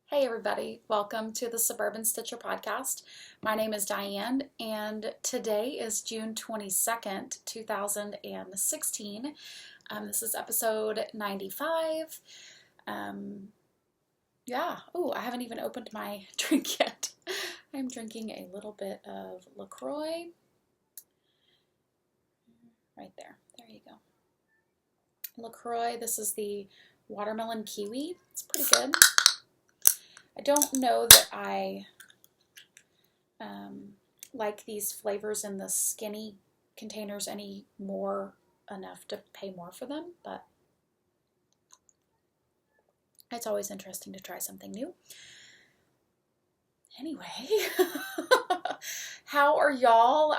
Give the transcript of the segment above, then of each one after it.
Hey everybody, welcome to the Suburban Stitcher podcast. My name is Diane and today is June 22nd, 2016. This is episode 95. I haven't even opened my drink yet. I'm drinking a little bit of LaCroix. Right there. There you go. LaCroix, this is the watermelon kiwi. It's pretty good. I don't know that I like these flavors in the skinny containers any more enough to pay more for them, but it's always interesting to try something new. Anyway, how are y'all?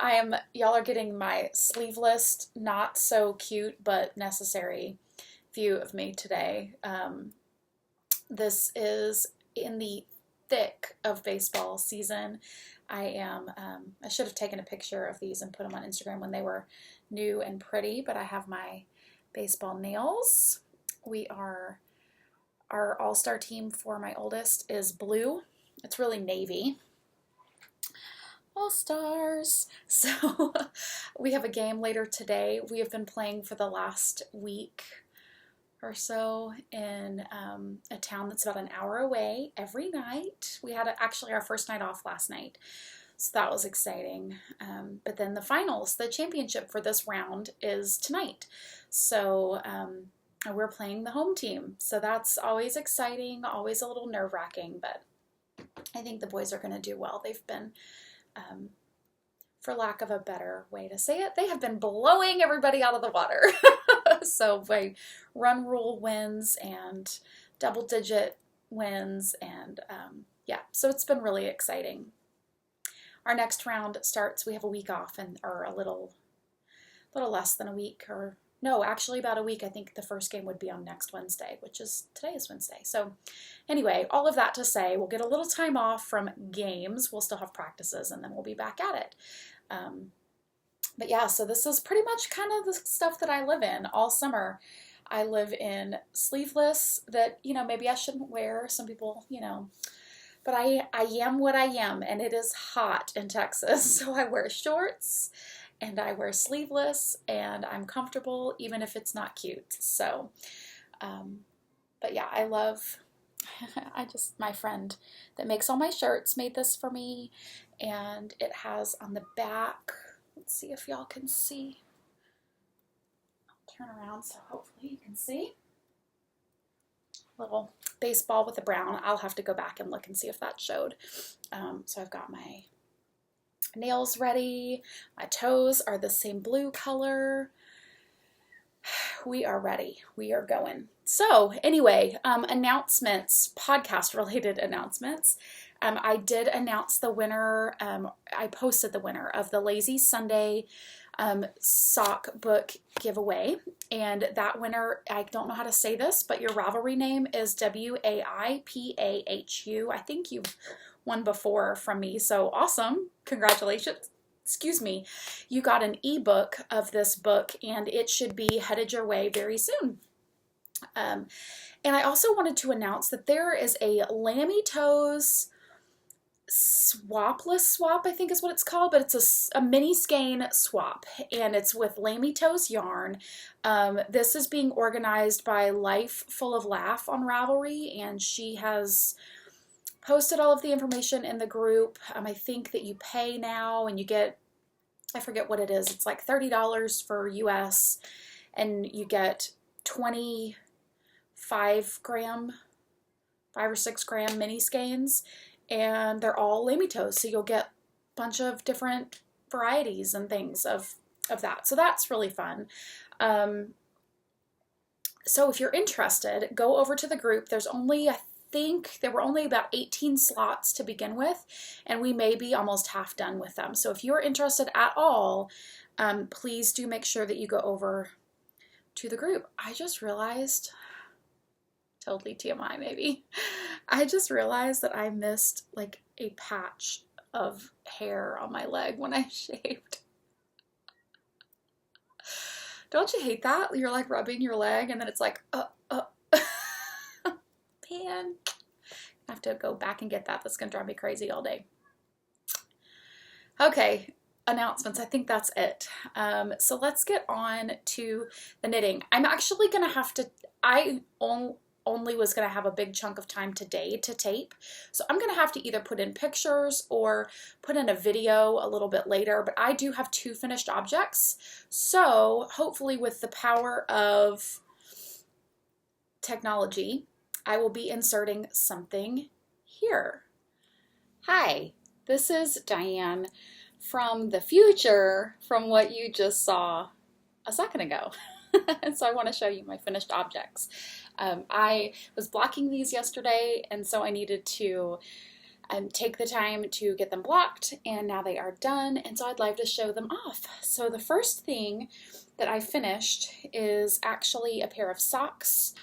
Y'all are getting my sleeveless, not so cute but necessary view of me today. This is in the thick of baseball season. I should have taken a picture of these and put them on Instagram when they were new and pretty, but I have my baseball nails. Our all-star team for my oldest is blue. It's really navy. All-stars. So we have a game later today. We have been playing for the last week or so in a town that's about an hour away every night. We had actually our first night off last night, so that was exciting. But then the finals, the championship for this round is tonight. So we're playing the home team. So that's always exciting, always a little nerve-wracking, but I think the boys are going to do well. They've been, for lack of a better way to say it, they have been blowing everybody out of the water. So by run rule wins and double-digit wins, and so it's been really exciting. Our next round starts, we have a week off, or a little less than a week, or no, actually about a week. I think the first game would be on next Wednesday, today is Wednesday. So anyway, all of that to say, we'll get a little time off from games. We'll still have practices, and then we'll be back at it. But yeah, so this is pretty much kind of the stuff that I live in all summer. I live in sleeveless that, maybe I shouldn't wear. Some people, but I am what I am, and it is hot in Texas. So I wear shorts and I wear sleeveless, and I'm comfortable even if it's not cute. So, but yeah, my friend that makes all my shirts made this for me, and it has on the back, let's see if y'all can see. I'll turn around so hopefully you can see. Little baseball with the brown. I'll have to go back and look and see if that showed. So I've got my nails ready. My toes are the same blue color. We are ready. We are going. So anyway, announcements, podcast related announcements. I did announce the winner. I posted the winner of the Lazy Sunday sock book giveaway, and that winner, I don't know how to say this, but your Ravelry name is WAIPAHU. I think you've won before from me, so awesome. Congratulations. Excuse me. You got an ebook of this book, and it should be headed your way very soon. And I also wanted to announce that there is a Lammy Toes swapless swap, I think is what it's called, but it's a mini skein swap, and it's with Lammy Toes yarn. This is being organized by Life Full of Laugh on Ravelry, and she has posted all of the information in the group. I think that you pay now and you get, I forget what it is, it's like $30 for US, and you get 5 or 6 gram mini skeins, and they're all Lammy Toes, so you'll get a bunch of different varieties and things of that. So that's really fun. So if you're interested, go over to the group. There's only, I think there were only about 18 slots to begin with, and we may be almost half done with them. So if you're interested at all, please do make sure that you go over to the group. I just realized, totally TMI maybe, I just realized that I missed like a patch of hair on my leg when I shaved. Don't you hate that? You're like rubbing your leg and then it's like, pan. I have to go back and get that. That's going to drive me crazy all day. Okay, announcements. I think that's it. So let's get on to the knitting. I'm actually going to have to, I only was going to have a big chunk of time today to tape. So I'm going to have to either put in pictures or put in a video a little bit later, but I do have 2 finished objects. So hopefully with the power of technology, I will be inserting something here. Hi, this is Diane from the future, from what you just saw a second ago. And so I want to show you my finished objects. I was blocking these yesterday, and so I needed to take the time to get them blocked, and now they are done, and so I'd like to show them off. So the first thing that I finished is actually a pair of socks.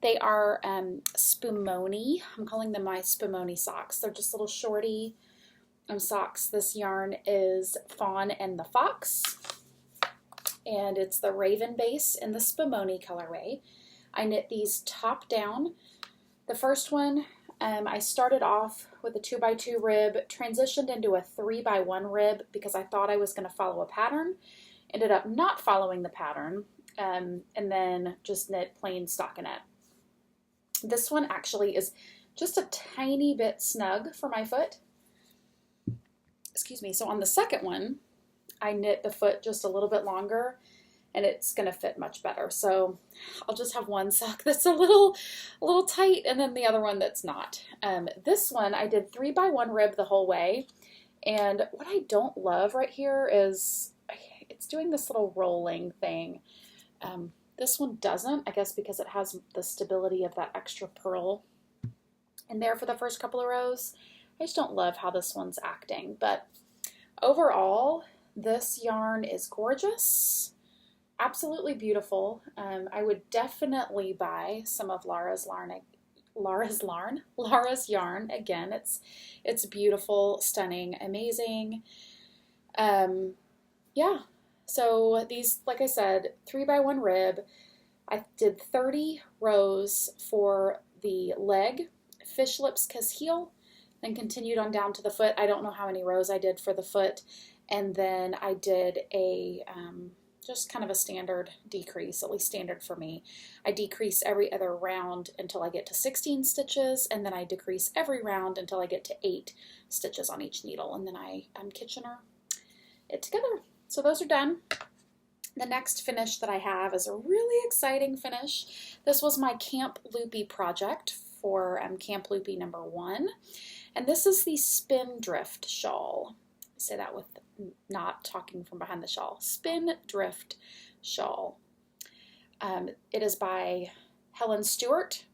They are Spumoni. I'm calling them my Spumoni socks. They're just little shorty socks. This yarn is Fawn and the Fox, and it's the Raven base in the Spumoni colorway. I knit these top down. The first one, I started off with a 2x2 rib, transitioned into a 3x1 rib because I thought I was going to follow a pattern. Ended up not following the pattern, and then just knit plain stockinette. This one actually is just a tiny bit snug for my foot. Excuse me. So on the second one, I knit the foot just a little bit longer, and it's going to fit much better. So I'll just have one sock that's a little tight, and then the other one that's not. This one I did 3x1 rib the whole way, and what I don't love right here is it's doing this little rolling thing. This one doesn't, I guess because it has the stability of that extra purl in there for the first couple of rows. I just don't love how this one's acting, but overall, this yarn is gorgeous, absolutely beautiful. I would definitely buy some of Laura's yarn again. It's beautiful, stunning, amazing. Yeah. So these, like I said, 3x1 rib. I did 30 rows for the leg, fish lips, kiss heel, then continued on down to the foot. I don't know how many rows I did for the foot. And then I did a just kind of a standard decrease, at least standard for me. I decrease every other round until I get to 16 stitches, and then I decrease every round until I get to 8 stitches on each needle, and then I Kitchener it together. So those are done. The next finish that I have is a really exciting finish. This was my Camp Loopy project for Camp Loopy number 1. And this is the Spin Drift shawl. I say that with not talking from behind the shawl. Spin Drift shawl. It is by Helen Stewart.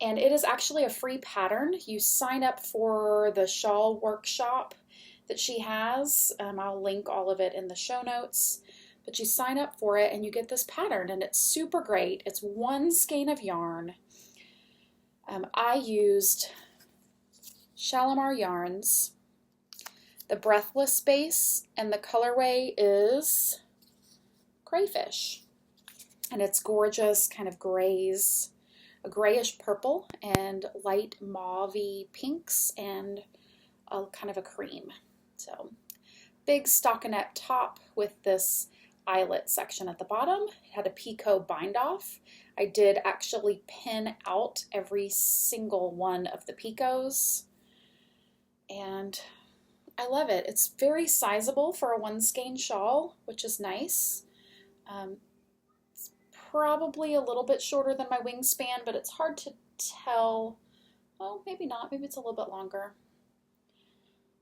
And it is actually a free pattern. You sign up for the shawl workshop that she has. I'll link all of it in the show notes. But you sign up for it and you get this pattern, and it's super great. It's 1 skein of yarn. I used Shalimar yarns. The Breathless base, and the colorway is Crayfish. And it's gorgeous, kind of grays, a grayish purple and light mauve-y pinks and a kind of a cream. So big stockinette top with this eyelet section at the bottom. It had a picot bind off. I did actually pin out every single one of the picots, and I love it. It's very sizable for a 1 skein shawl, which is nice. It's probably a little bit shorter than my wingspan, but it's hard to tell. Oh, maybe not. Maybe it's a little bit longer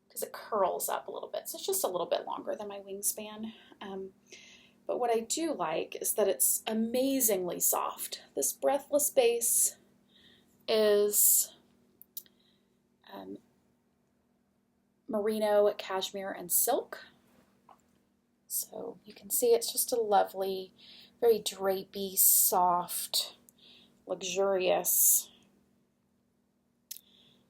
because it curls up a little bit. So it's just a little bit longer than my wingspan. But what I do like is that it's amazingly soft. This Breathless base is merino, cashmere, and silk. So you can see it's just a lovely, very drapey, soft, luxurious,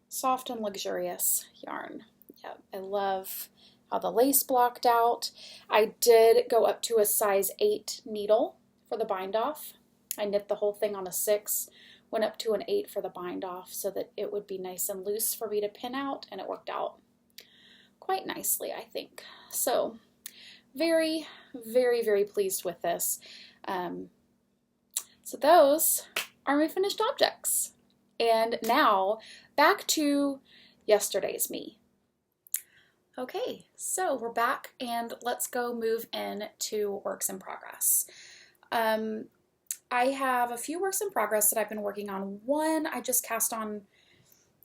soft and luxurious yarn. Yeah, I love how the lace blocked out. I did go up to a size 8 needle for the bind off. I knit the whole thing on a 6 went up to an 8 for the bind off so that it would be nice and loose for me to pin out, and it worked out quite nicely, I think. So very, very, very pleased with this. So those are my finished objects. And now back to yesterday's me. Okay, so we're back and let's go move into works in progress. I have a few works in progress that I've been working on. One I just cast on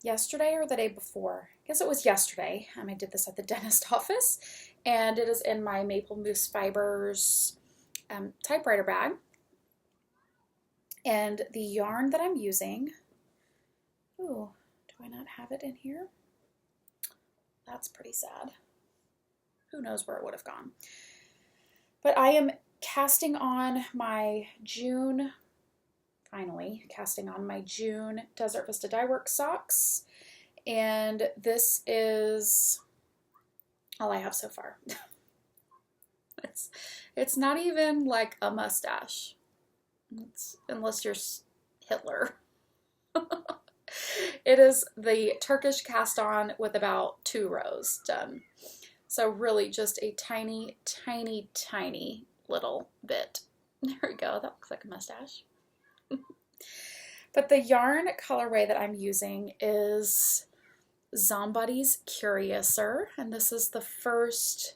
yesterday or the day before. I guess it was yesterday. I did this at the dentist office, and it is in my Maple Mousse Fibers typewriter bag. And the yarn that I'm using, ooh, do I not have it in here? That's pretty sad. Who knows where it would have gone. But I am casting on my June, finally, casting on my June Desert Vista Dye Works socks. And this is all I have so far. It's not even like a mustache. Unless you're Hitler. It is the Turkish cast on with about 2 rows done. So really just a tiny, tiny, tiny little bit. There we go. That looks like a mustache. But the yarn colorway that I'm using is Zombody's Curiouser, and this is the first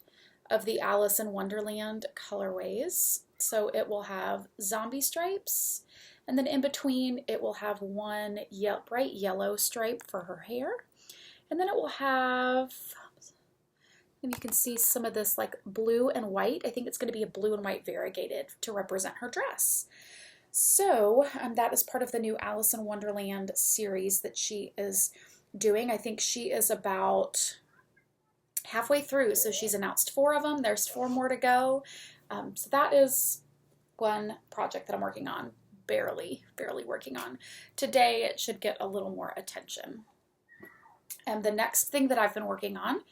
of the Alice in Wonderland colorways. So it will have zombie stripes, and then in between it will have one bright yellow stripe for her hair, and then it will have, and you can see some of this like blue and white. I think it's going to be a blue and white variegated to represent her dress. So that is part of the new Alice in Wonderland series that she is doing. I think she is about halfway through, so she's announced 4 of them. There's 4 more to go. So that is one project that I'm working on, barely working on. Today it should get a little more attention. And the next thing that I've been working on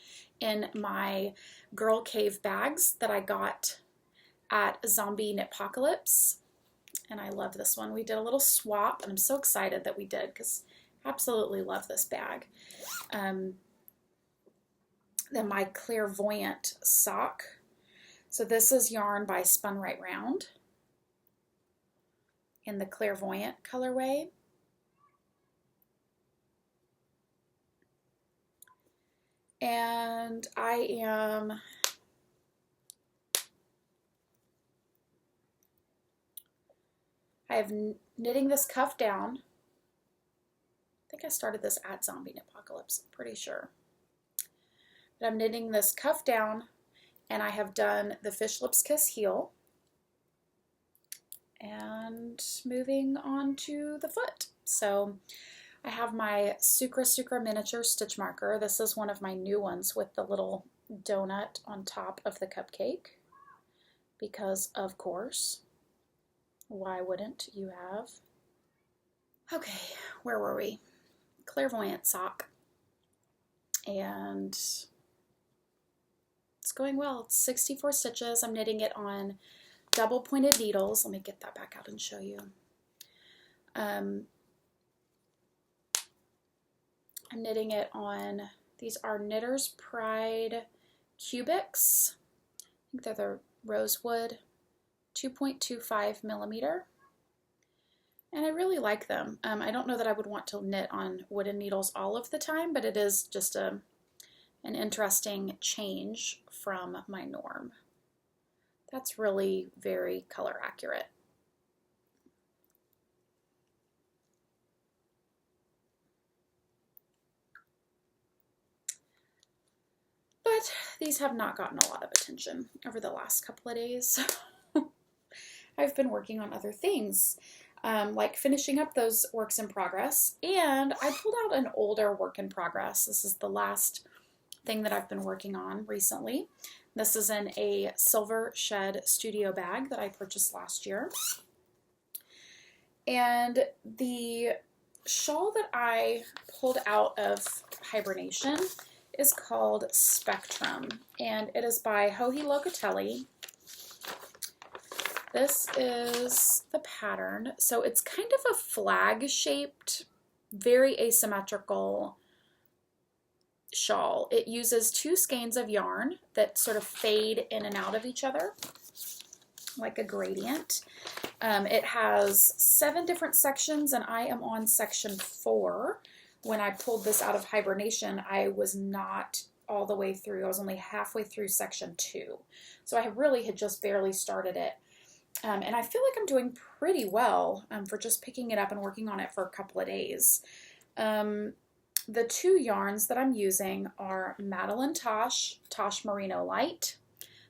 in my Girl Cave bags that I got at Zombie Knitpocalypse, and I love this one. We did a little swap, and I'm so excited that we did because I absolutely love this bag. Then my Clairvoyant sock. So this is yarn by Spun Right Round in the Clairvoyant colorway. And I am knitting this cuff down. I think I started this at Zombie Knitpocalypse, I'm pretty sure. But I'm knitting this cuff down, and I have done the Fish Lips Kiss heel. And moving on to the foot. So I have my Sucra miniature stitch marker. This is one of my new ones with the little donut on top of the cupcake. Because of course, why wouldn't you have? Okay, where were we? Clairvoyant sock. And it's going well. It's 64 stitches. I'm knitting it on double pointed needles. Let me get that back out and show you. I'm knitting it on, these are Knitter's Pride Cubics. I think they're the Rosewood 2.25 millimeter. And I really like them. I don't know that I would want to knit on wooden needles all of the time, but it is just an interesting change from my norm. That's really very color accurate. But these have not gotten a lot of attention over the last couple of days. I've been working on other things, like finishing up those works in progress, and I pulled out an older work in progress. This is the last thing that I've been working on recently. This is in a Silver Shed studio bag that I purchased last year. And the shawl that I pulled out of hibernation is called Spectrum, and it is by Joji Locatelli. This is the pattern. So it's kind of a flag shaped, very asymmetrical shawl. It uses 2 skeins of yarn that sort of fade in and out of each other like a gradient. It has 7 different sections, and I am on section 4. When I pulled this out of hibernation, I was not all the way through. I was only halfway through section 2. So I really had just barely started it. And I feel like I'm doing pretty well for just picking it up and working on it for a couple of days. The 2 yarns that I'm using are Madeline Tosh Merino Light.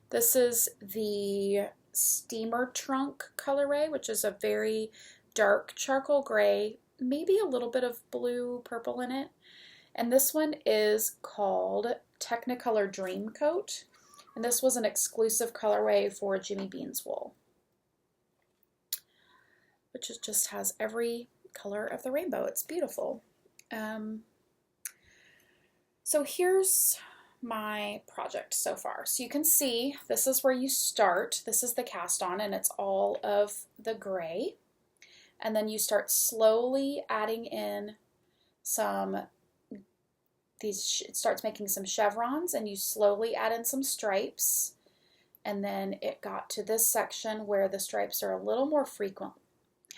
This is the Steamer Trunk colorway, which is a very dark charcoal gray, maybe a little bit of blue purple in it. And this one is called Technicolor Dream Coat. And this was an exclusive colorway for Jimmy Bean's wool, which just has every color of the rainbow. It's beautiful. So here's my project so far. So you can see this is where you start. This is the cast on, and it's all of the gray. And then you start slowly adding in it starts making some chevrons, and you slowly add in some stripes. And then it got to this section where the stripes are a little more frequent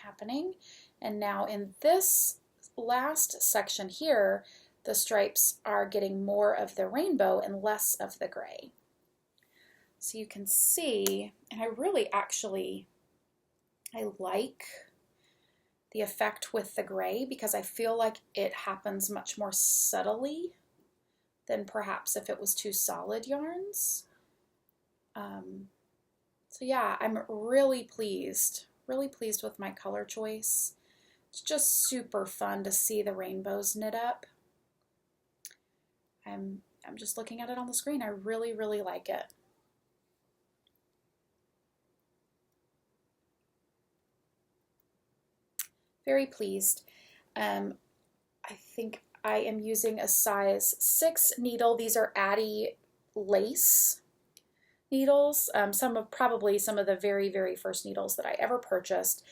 happening. And now in this last section here, the stripes are getting more of the rainbow and less of the gray. So you can see, and I like the effect with the gray because I feel like it happens much more subtly than perhaps if it was 2 solid yarns. So yeah, I'm really pleased with my color choice. It's just super fun to see the rainbows knit up. I'm just looking at it on the screen. I really, really like it. Very pleased. I think I am using a size 6 needle. These are Addy lace needles. Probably some of the very, very first needles that I ever purchased.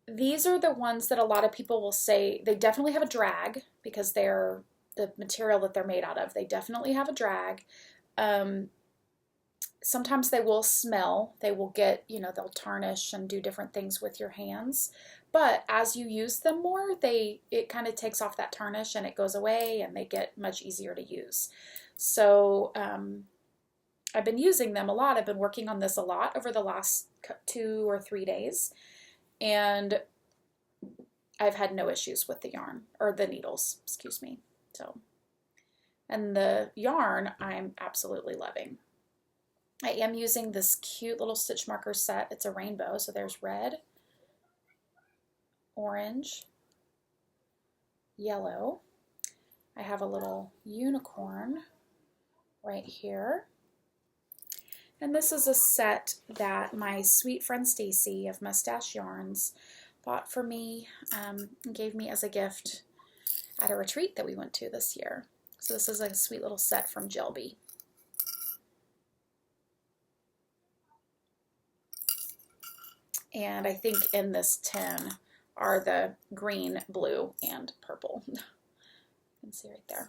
These are the ones that a lot of people will say they definitely have a drag because they're the material that they're made out of. They definitely have a drag. Sometimes they will smell. They will get, they'll tarnish and do different things with your hands. But as you use them more, it kind of takes off that tarnish and it goes away and they get much easier to use. So I've been using them a lot. I've been working on this a lot over the last 2 or 3 days. And I've had no issues with the yarn, or the needles, excuse me. So, and the yarn I'm absolutely loving. I am using this cute little stitch marker set. It's a rainbow, so there's red, orange, yellow. I have a little unicorn right here. And this is a set that my sweet friend Stacy of Mustache Yarns bought for me and gave me as a gift at a retreat that we went to this year. So this is a sweet little set from Jelby. And I think in this tin are the green, blue, and purple. You can see right there.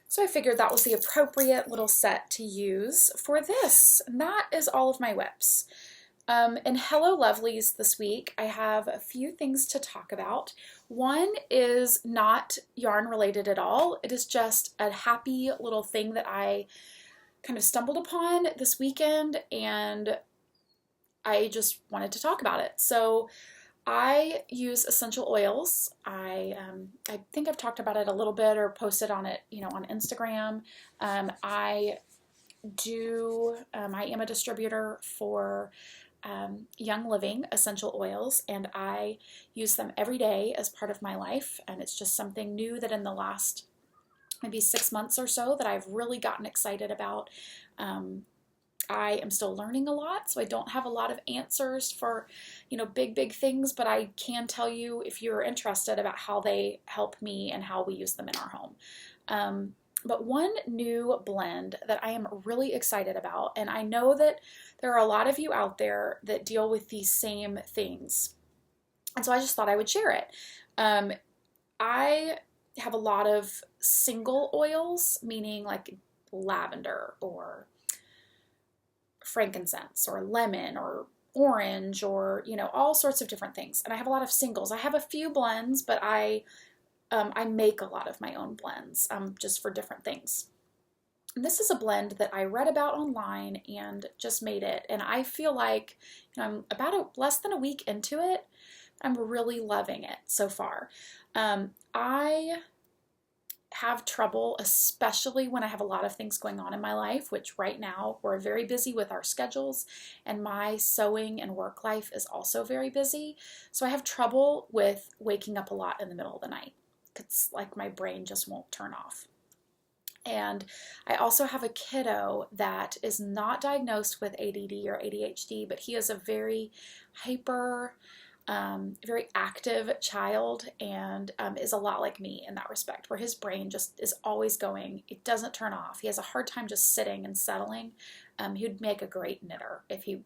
So I figured that was the appropriate little set to use for this. And that is all of my WIPs. In Hello Lovelies this week, I have a few things to talk about. One is not yarn related at all. It is just a happy little thing that I kind of stumbled upon this weekend, and I just wanted to talk about it. So I use essential oils. I think I've talked about it a little bit or posted on it, on Instagram. I am a distributor for Young Living essential oils, and I use them every day as part of my life, and it's just something new that in the last maybe 6 months or so that I've really gotten excited about. I am still learning a lot, so I don't have a lot of answers for, big things, but I can tell you if you're interested about how they help me and how we use them in our home. But one new blend that I am really excited about, and I know that there are a lot of you out there that deal with these same things, and so I just thought I would share it. I have a lot of single oils, meaning like lavender or frankincense or lemon or orange or, all sorts of different things. And I have a lot of singles. I have a few blends, but I make a lot of my own blends just for different things. And this is a blend that I read about online and just made it. And I feel like I'm about less than a week into it. I'm really loving it so far. I have trouble, especially when I have a lot of things going on in my life, which right now we're very busy with our schedules, and my sewing and work life is also very busy. So I have trouble with waking up a lot in the middle of the night. It's like my brain just won't turn off. And I also have a kiddo that is not diagnosed with ADD or ADHD, but he is a very hyper, very active child, and is a lot like me in that respect, where his brain just is always going. It doesn't turn off. He has a hard time just sitting and settling. He would make a great knitter if he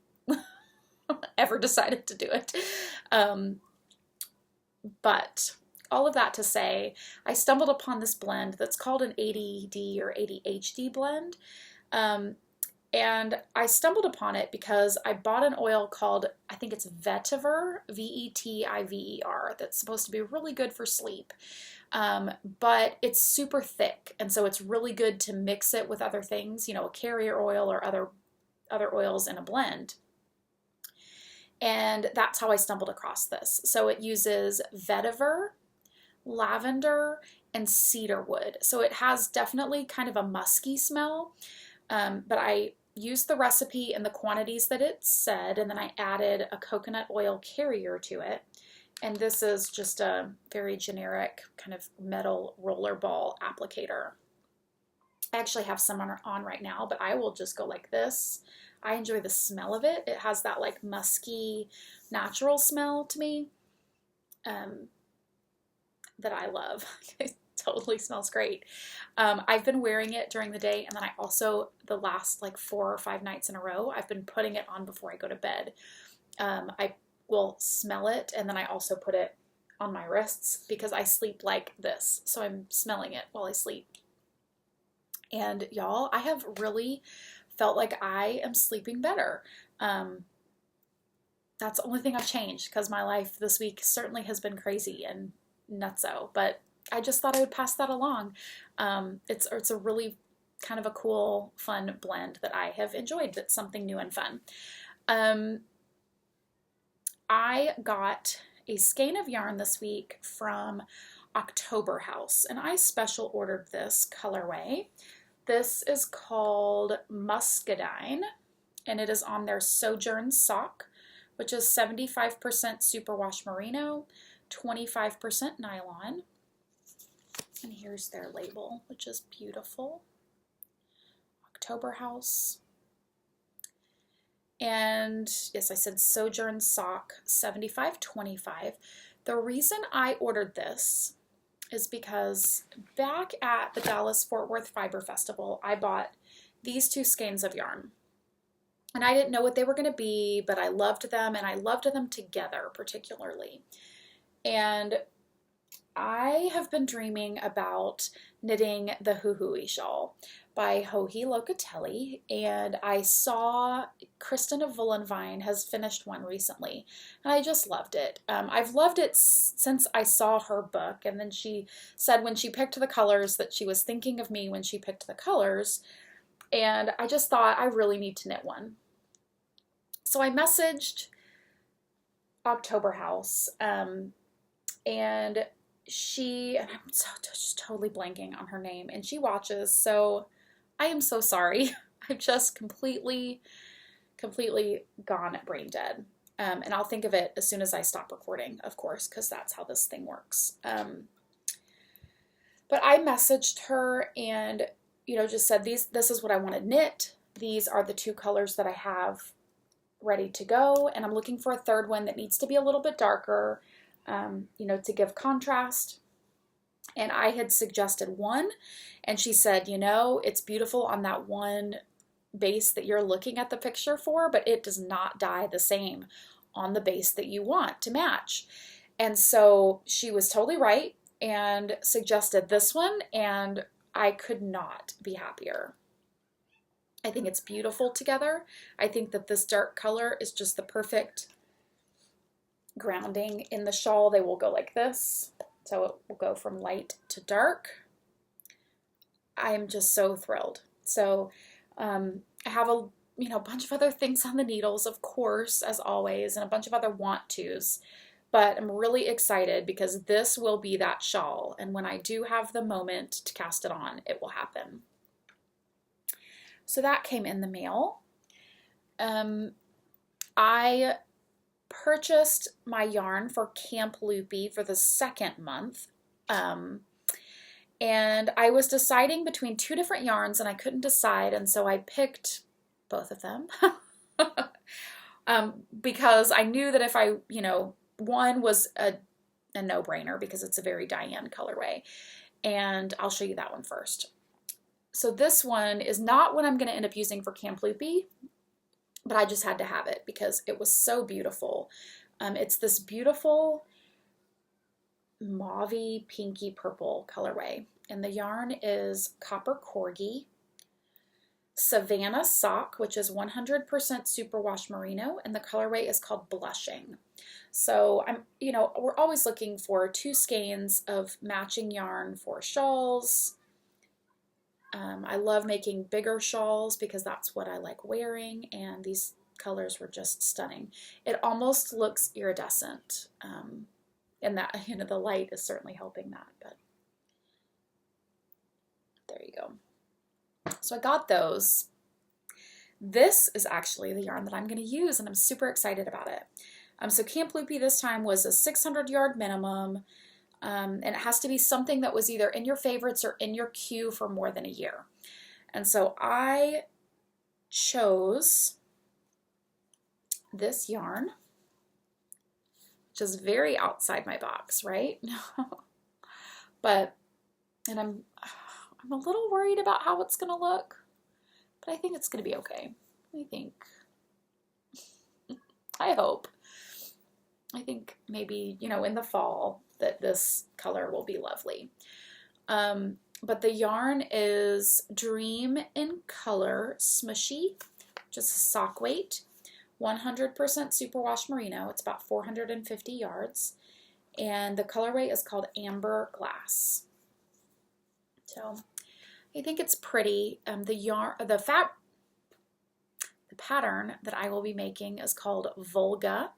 ever decided to do it. But all of that to say, I stumbled upon this blend that's called an ADD or ADHD blend. And I stumbled upon it because I bought an oil called, I think it's Vetiver, Vetiver, that's supposed to be really good for sleep. But it's super thick, and so it's really good to mix it with other things, a carrier oil or other oils in a blend. And that's how I stumbled across this. So it uses vetiver, lavender, and cedarwood. So it has definitely kind of a musky smell, but I used the recipe and the quantities that it said, and then I added a coconut oil carrier to it. And this is just a very generic kind of metal roller ball applicator. I actually have some on right now, but I will just go like this. I enjoy the smell of it. It has that like musky, natural smell to me that I love. It totally smells great. I've been wearing it during the day, and then I also, the last like 4 or 5 nights in a row, I've been putting it on before I go to bed. I will smell it, and then I also put it on my wrists because I sleep like this. So I'm smelling it while I sleep. And y'all, I have really felt like I am sleeping better. That's the only thing I've changed, because my life this week certainly has been crazy and nutso, but I just thought I would pass that along. It's a really kind of a cool, fun blend that I have enjoyed. That's something new and fun. I got a skein of yarn this week from October House, and I special ordered this colorway. This is called Muscadine, and it is on their Sojourn sock, which is 75% superwash merino, 25% nylon. And here's their label, which is beautiful. October House. And yes, I said Sojourn sock, 75-25. The reason I ordered this is because back at the Dallas-Fort Worth Fiber Festival, I bought these 2 skeins of yarn. And I didn't know what they were going to be, but I loved them, and I loved them together particularly. And I have been dreaming about knitting the Huhui shawl by Joji Locatelli, and I saw Kristen of Woolenvine has finished one recently, and I just loved it. I've loved it since I saw her book, and then she said when she picked the colors that she was thinking of me when she picked the colors, and I just thought I really need to knit one. So I messaged October House, and I'm just totally blanking on her name, and she watches, so I am so sorry. I've just completely gone brain dead. And I'll think of it as soon as I stop recording, of course, because that's how this thing works. But I messaged her and, just said, this is what I want to knit. These are the 2 colors that I have ready to go, and I'm looking for a third one that needs to be a little bit darker, to give contrast. And I had suggested one, and she said, you know, it's beautiful on that one base that you're looking at the picture for, but it does not dye the same on the base that you want to match. And so she was totally right and suggested this one, and I could not be happier. I think it's beautiful together. I think that this dark color is just the perfect grounding in the shawl. They will go like this, so it will go from light to dark. I'm just so thrilled. So I have a bunch of other things on the needles, of course, as always, and a bunch of other want tos. But I'm really excited because this will be that shawl. And when I do have the moment to cast it on, it will happen. So that came in the mail. I purchased my yarn for Camp Loopy for the second month. And I was deciding between two different yarns and I couldn't decide. And so I picked both of them because I knew that if I, one was a no-brainer because it's a very Diane colorway. And I'll show you that one first. So this one is not what I'm going to end up using for Camp Loopy, but I just had to have it because it was so beautiful. It's this beautiful mauvey, pinky purple colorway. And the yarn is Copper Corgi, Savannah Sock, which is 100% superwash merino, and the colorway is called Blushing. So we're always looking for 2 skeins of matching yarn for shawls. I love making bigger shawls because that's what I like wearing, and these colors were just stunning. It almost looks iridescent, and that, the light is certainly helping that, but there you go. So I got those. This is actually the yarn that I'm going to use, and I'm super excited about it. So Camp Loopy this time was a 600 yard minimum. And it has to be something that was either in your favorites or in your queue for more than a year. And so I chose this yarn, which is very outside my box, right? And I'm a little worried about how it's going to look, but I think it's going to be okay. I hope. I think maybe, in the fall that this color will be lovely. But the yarn is Dream in Color Smushy, just a sock weight, 100% superwash merino. It's about 450 yards. And the colorway is called Amber Glass. So I think it's pretty. The pattern that I will be making is called Volga.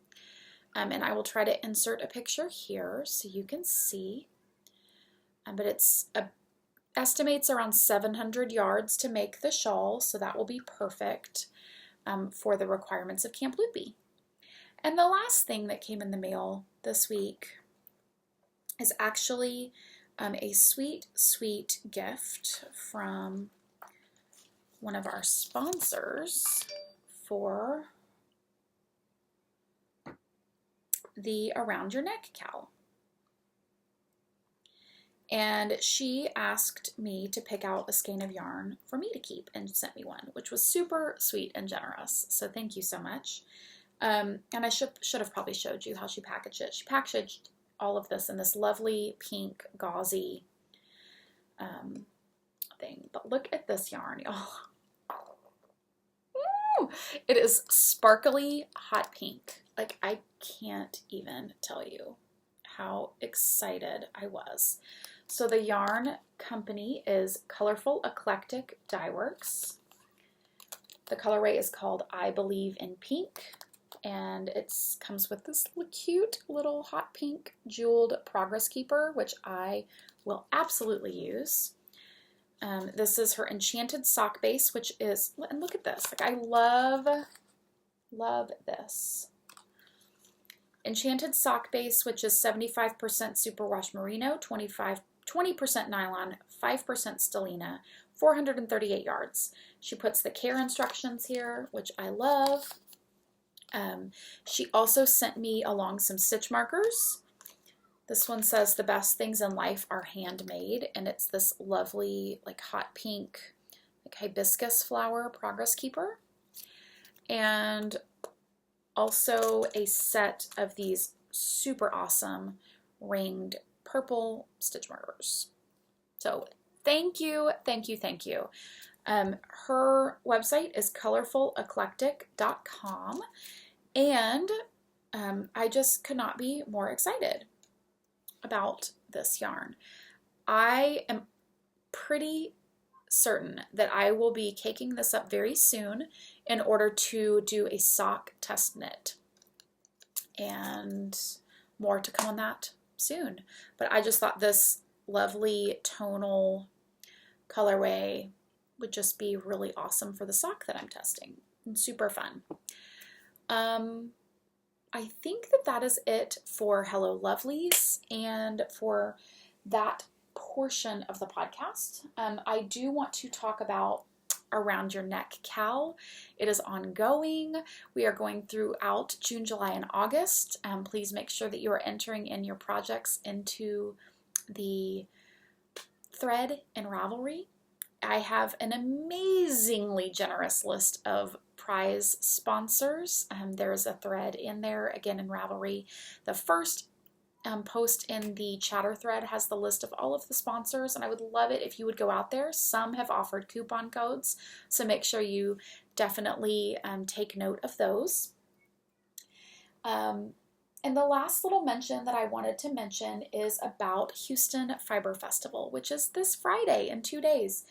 And I will try to insert a picture here so you can see. But it's estimates around 700 yards to make the shawl, so that will be perfect for the requirements of Camp Loopy. And the last thing that came in the mail this week is actually a sweet, sweet gift from one of our sponsors for the Around Your Neck cowl. And she asked me to pick out a skein of yarn for me to keep and sent me one, which was super sweet and generous. So thank you so much. And I should have probably showed you how she packaged it. She packaged all of this in this lovely pink gauzy thing. But look at this yarn, y'all. It is sparkly hot pink. Like, I can't even tell you how excited I was. So the yarn company is Colorful Eclectic Dye Works. The colorway is called I Believe in Pink, and it comes with this cute little hot pink jeweled progress keeper, which I will absolutely use. This is her Enchanted Sock Base, which is, and look at this, like, I love this. Enchanted Sock Base, which is 75% superwash merino, 20% nylon, 5% stellina, 438 yards. She puts the care instructions here, which I love. She also sent me along some stitch markers. This one says the best things in life are handmade, and it's this lovely like hot pink like hibiscus flower progress keeper, and also a set of these super awesome ringed purple stitch markers. So thank you, thank you, thank you. Her website is colorfuleclectic.com, and I just could not be more excited about this yarn. I am pretty certain that I will be caking this up very soon in order to do a sock test knit, and more to come on that soon. But I just thought this lovely tonal colorway would just be really awesome for the sock that I'm testing, and super fun. I think that is it for Hello Lovelies and for that portion of the podcast. I do want to talk about Around Your Neck Cal. It is ongoing. We are going throughout June, July, and August. Please make sure that you are entering in your projects into the thread in Ravelry. I have an amazingly generous list of prize sponsors. There's a thread in there, again in Ravelry. The first post in the chatter thread has the list of all of the sponsors, and I would love it if you would go out there. Some have offered coupon codes, so make sure you definitely take note of those. And the last little mention that I wanted to mention is about Houston Fiber Festival, which is this Friday in 2 days.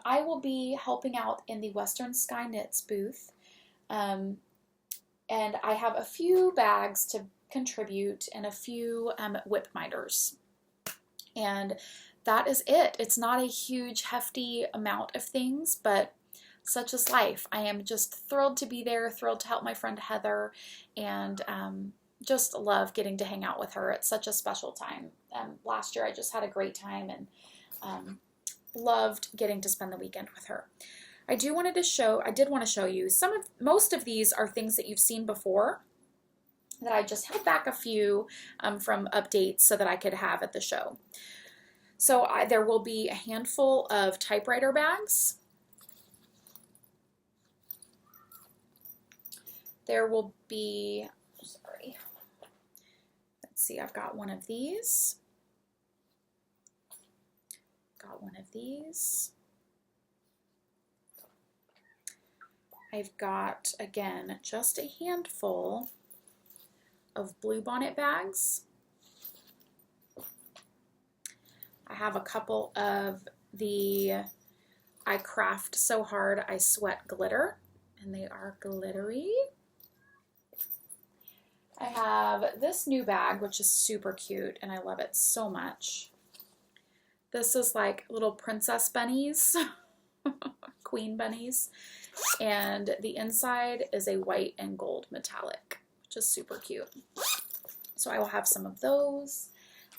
I will be helping out in the Western Sky Knits booth, and I have a few bags to contribute and a few whip minders, and that is it. It's not a huge hefty amount of things, but such is life. I am just thrilled to be there, thrilled to help my friend Heather, and just love getting to hang out with her. It's such a special time. Last year I just had a great time, and loved getting to spend the weekend with her. I did want to show you most of these are things that you've seen before, that I just held back a few from updates so that I could have at the show. So there will be a handful of typewriter bags. There will be, let's see, I've got one of these. Got one of these. I've got, again, just a handful of bluebonnet bags. I have a couple of the I Craft So Hard I Sweat glitter, and they are glittery. I have this new bag, which is super cute, and I love it so much. This is like little princess bunnies, queen bunnies, and the inside is a white and gold metallic, which is super cute. So I will have some of those.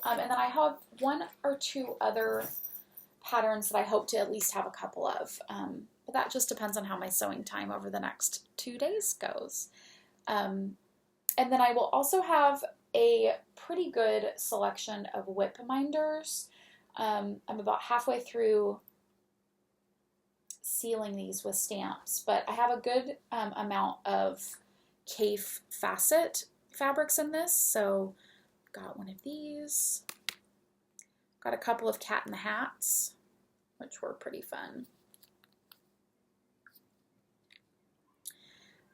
And then I have one or two other patterns that I hope to at least have a couple of. But that just depends on how my sewing time over the next 2 days goes. And then I will also have a pretty good selection of whip minders. I'm about halfway through sealing these with stamps, but I have a good amount of Cafe facet fabrics in this, so got one of these. Got a couple of Cat in the Hats, which were pretty fun.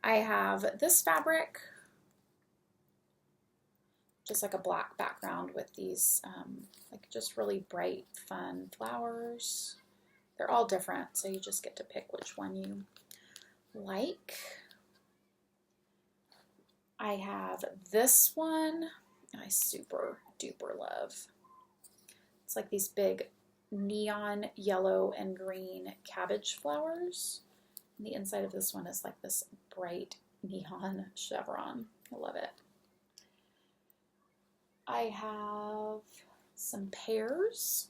I have this fabric, just like a black background with these like just really bright, fun flowers. They're all different, so you just get to pick which one you like. I have this one I super duper love. It's like these big neon yellow and green cabbage flowers. And the inside of this one is like this bright neon chevron. I love it. I have some pears.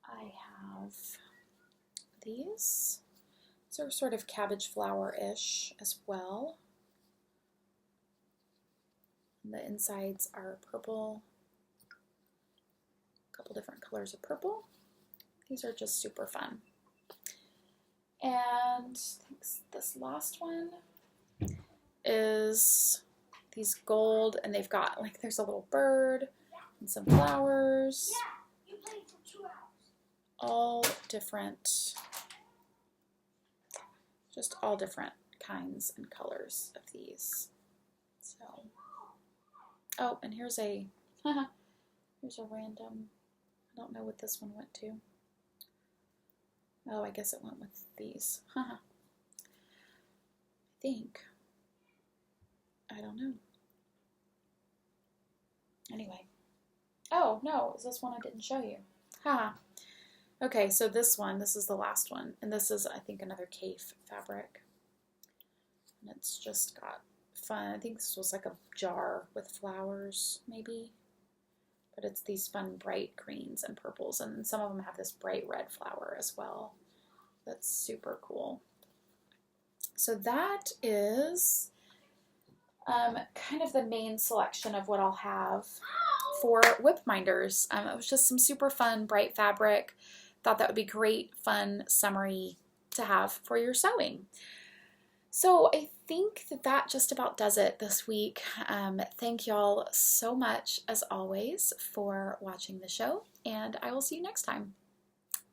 I have these. These are sort of cabbage flower-ish as well. And the insides are purple, a couple different colors of purple. These are just super fun. And I think this last one is these gold, and they've got, like, there's a little bird and some flowers. All different, just all different kinds and colors of these. So, oh, and here's a, here's a random, I don't know what this one went to. Oh, I guess it went with these. I think. I don't know. Anyway. Oh, no, it was this one I didn't show you. Haha. Okay, so this one, this is the last one. And this is, I think, another Cafe fabric. And it's just got fun. I think this was like a jar with flowers, maybe. But it's these fun bright greens and purples. And some of them have this bright red flower as well. That's super cool. So that is kind of the main selection of what I'll have for whip minders. It was just some super fun, bright fabric. Thought that would be great, fun, summery to have for your sewing. So I think that just about does it this week. Thank y'all so much, as always, for watching the show, and I will see you next time.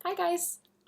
Bye, guys.